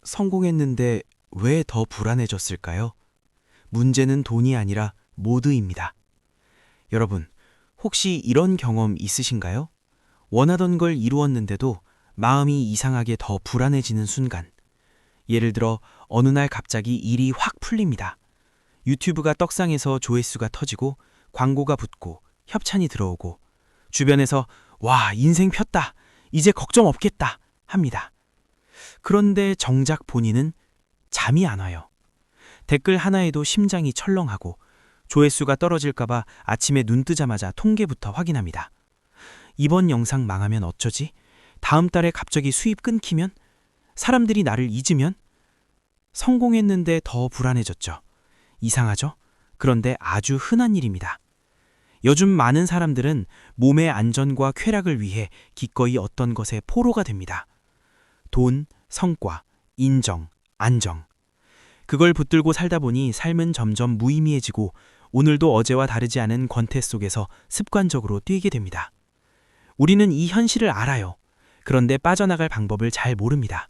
성공했는데 왜 더 불안해졌을까요? 문제는 돈이 아니라 모드입니다. 여러분, 혹시 이런 경험 있으신가요? 원하던 걸 이루었는데도 마음이 이상하게 더 불안해지는 순간. 예를 들어 어느 날 갑자기 일이 확 풀립니다. 유튜브가 떡상해서 조회수가 터지고 광고가 붙고 협찬이 들어오고 주변에서 와, 인생 폈다. 이제 걱정 없겠다. 합니다. 그런데 정작 본인은 잠이 안 와요. 댓글 하나에도 심장이 철렁하고 조회수가 떨어질까봐 아침에 눈 뜨자마자 통계부터 확인합니다. 이번 영상 망하면 어쩌지? 다음 달에 갑자기 수입 끊기면? 사람들이 나를 잊으면? 성공했는데 더 불안해졌죠. 이상하죠? 그런데 아주 흔한 일입니다. 요즘 많은 사람들은 몸의 안전과 쾌락을 위해 기꺼이 어떤 것에 포로가 됩니다. 돈, 성과, 인정, 안정. 그걸 붙들고 살다 보니 삶은 점점 무의미해지고 오늘도 어제와 다르지 않은 권태 속에서 습관적으로 뛰게 됩니다. 우리는 이 현실을 알아요. 그런데 빠져나갈 방법을 잘 모릅니다.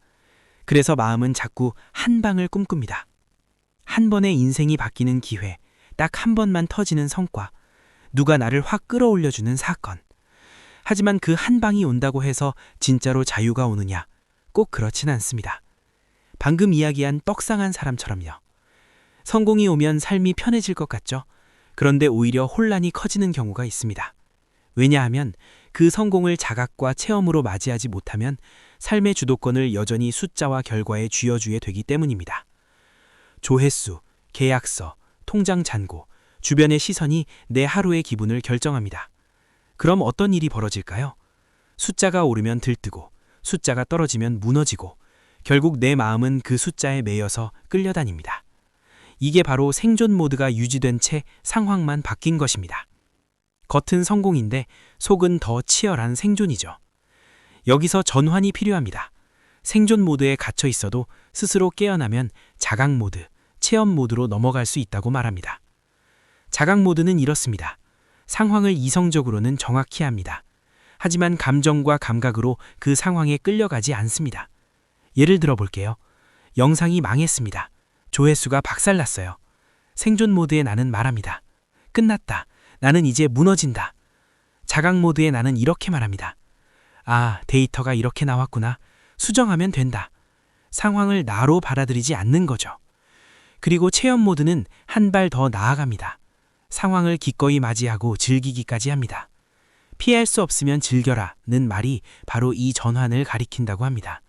그래서 마음은 자꾸 한 방을 꿈꿉니다. 한 번의 인생이 바뀌는 기회, 딱 한 번만 터지는 성과, 누가 나를 확 끌어올려주는 사건. 하지만 그 한 방이 온다고 해서 진짜로 자유가 오느냐? 꼭 그렇진 않습니다. 방금 이야기한 떡상한 사람처럼요. 성공이 오면 삶이 편해질 것 같죠? 그런데 오히려 혼란이 커지는 경우가 있습니다. 왜냐하면 그 성공을 자각과 체험으로 맞이하지 못하면 삶의 주도권을 여전히 숫자와 결과에 쥐어주게 되기 때문입니다. 조회수, 계약서, 통장 잔고, 주변의 시선이 내 하루의 기분을 결정합니다. 그럼 어떤 일이 벌어질까요? 숫자가 오르면 들뜨고, 숫자가 떨어지면 무너지고, 결국 내 마음은 그 숫자에 매여서 끌려다닙니다. 이게 바로 생존 모드가 유지된 채 상황만 바뀐 것입니다. 겉은 성공인데 속은 더 치열한 생존이죠. 여기서 전환이 필요합니다. 생존 모드에 갇혀 있어도 스스로 깨어나면 자각 모드, 체험 모드로 넘어갈 수 있다고 말합니다. 자각 모드는 이렇습니다. 상황을 이성적으로는 정확히 합니다. 하지만 감정과 감각으로 그 상황에 끌려가지 않습니다. 예를 들어 볼게요. 영상이 망했습니다. 조회수가 박살났어요. 생존 모드의 나는 말합니다. 끝났다. 나는 이제 무너진다. 자각 모드의 나는 이렇게 말합니다. 아, 데이터가 이렇게 나왔구나. 수정하면 된다. 상황을 나로 받아들이지 않는 거죠. 그리고 체험 모드는 한 발 더 나아갑니다. 상황을 기꺼이 맞이하고 즐기기까지 합니다. 피할 수 없으면 즐겨라는 말이 바로 이 전환을 가리킨다고 합니다.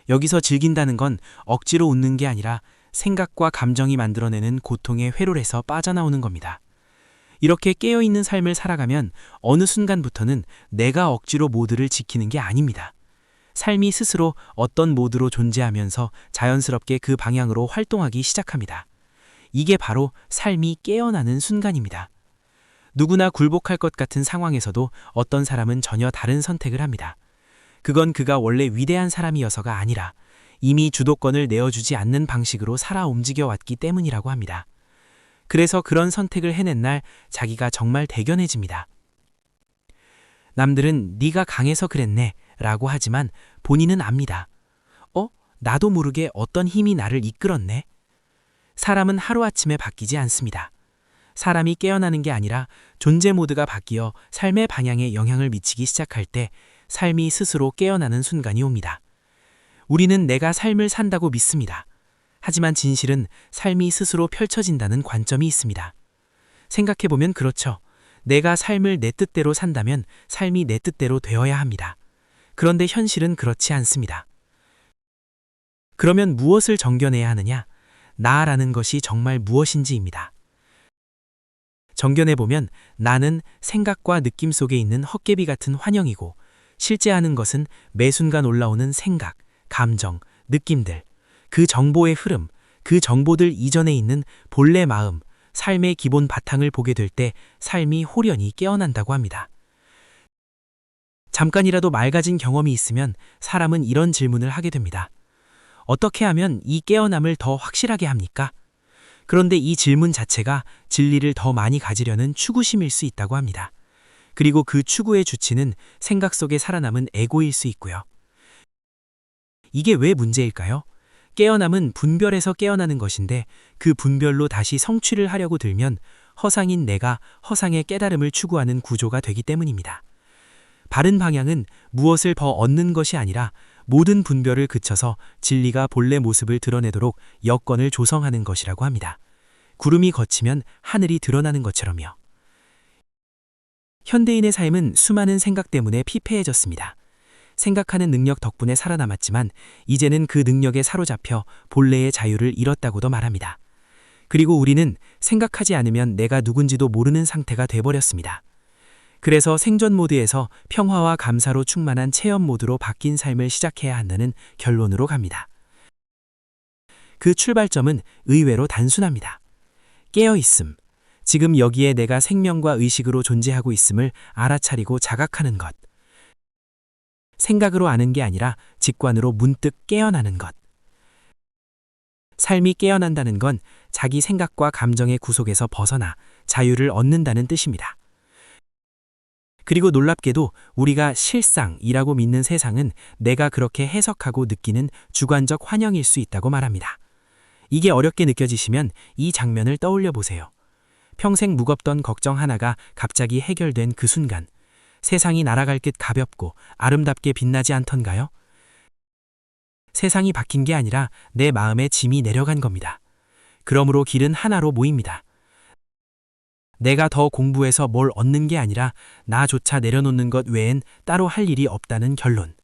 여기서 즐긴다는 건 억지로 웃는 게 아니라 생각과 감정이 만들어내는 고통의 회로에서 빠져나오는 겁니다. 이렇게 깨어있는 삶을 살아가면 어느 순간부터는 내가 억지로 모드를 지키는 게 아닙니다. 삶이 스스로 어떤 모드로 존재하면서 자연스럽게 그 방향으로 활동하기 시작합니다. 이게 바로 삶이 깨어나는 순간입니다. 누구나 굴복할 것 같은 상황에서도 어떤 사람은 전혀 다른 선택을 합니다. 그건 그가 원래 위대한 사람이어서가 아니라 이미 주도권을 내어주지 않는 방식으로 살아 움직여 왔기 때문이라고 합니다. 그래서 그런 선택을 해낸 날 자기가 정말 대견해집니다. 남들은 네가 강해서 그랬네 라고 하지만 본인은 압니다. 나도 모르게 어떤 힘이 나를 이끌었네. 사람은 하루아침에 바뀌지 않습니다. 사람이 깨어나는 게 아니라 존재 모드가 바뀌어 삶의 방향에 영향을 미치기 시작할 때 삶이 스스로 깨어나는 순간이 옵니다. 우리는 내가 삶을 산다고 믿습니다. 하지만 진실은 삶이 스스로 펼쳐진다는 관점이 있습니다. 생각해보면 그렇죠. 내가 삶을 내 뜻대로 산다면 삶이 내 뜻대로 되어야 합니다. 그런데 현실은 그렇지 않습니다. 그러면 무엇을 정겨내야 하느냐? 나라는 것이 정말 무엇인지입니다. 정견해보면 나는 생각과 느낌 속에 있는 헛개비 같은 환영이고 실제 하는 것은 매 순간 올라오는 생각, 감정, 느낌들, 그 정보의 흐름, 그 정보들 이전에 있는 본래 마음, 삶의 기본 바탕을 보게 될 때 삶이 호련히 깨어난다고 합니다. 잠깐이라도 맑아진 경험이 있으면 사람은 이런 질문을 하게 됩니다. 어떻게 하면 이 깨어남을 더 확실하게 합니까? 그런데 이 질문 자체가 진리를 더 많이 가지려는 추구심일 수 있다고 합니다. 그리고 그 추구의 주체는 생각 속에 살아남은 에고일 수 있고요. 이게 왜 문제일까요? 깨어남은 분별에서 깨어나는 것인데 그 분별로 다시 성취를 하려고 들면 허상인 내가 허상의 깨달음을 추구하는 구조가 되기 때문입니다. 바른 방향은 무엇을 더 얻는 것이 아니라 모든 분별을 그쳐서 진리가 본래 모습을 드러내도록 여건을 조성하는 것이라고 합니다. 구름이 걷히면 하늘이 드러나는 것처럼요. 현대인의 삶은 수많은 생각 때문에 피폐해졌습니다. 생각하는 능력 덕분에 살아남았지만 이제는 그 능력에 사로잡혀 본래의 자유를 잃었다고도 말합니다. 그리고 우리는 생각하지 않으면 내가 누군지도 모르는 상태가 돼버렸습니다. 그래서 생존 모드에서 평화와 감사로 충만한 체험 모드로 바뀐 삶을 시작해야 한다는 결론으로 갑니다. 그 출발점은 의외로 단순합니다. 깨어있음, 지금 여기에 내가 생명과 의식으로 존재하고 있음을 알아차리고 자각하는 것. 생각으로 아는 게 아니라 직관으로 문득 깨어나는 것. 삶이 깨어난다는 건 자기 생각과 감정의 구속에서 벗어나 자유를 얻는다는 뜻입니다. 그리고 놀랍게도 우리가 실상이라고 믿는 세상은 내가 그렇게 해석하고 느끼는 주관적 환영일 수 있다고 말합니다. 이게 어렵게 느껴지시면 이 장면을 떠올려 보세요. 평생 무겁던 걱정 하나가 갑자기 해결된 그 순간, 세상이 날아갈 듯 가볍고 아름답게 빛나지 않던가요? 세상이 바뀐 게 아니라 내 마음의 짐이 내려간 겁니다. 그러므로 길은 하나로 모입니다. 내가 더 공부해서 뭘 얻는 게 아니라 나조차 내려놓는 것 외엔 따로 할 일이 없다는 결론.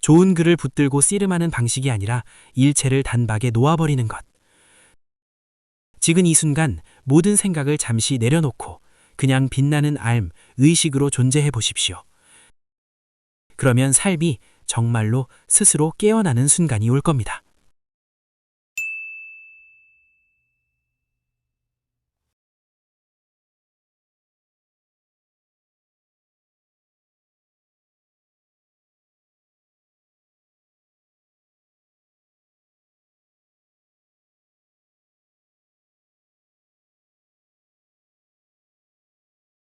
좋은 글을 붙들고 씨름하는 방식이 아니라 일체를 단박에 놓아버리는 것. 지금 이 순간 모든 생각을 잠시 내려놓고 그냥 빛나는 알, 의식으로 존재해 보십시오. 그러면 삶이 정말로 스스로 깨어나는 순간이 올 겁니다.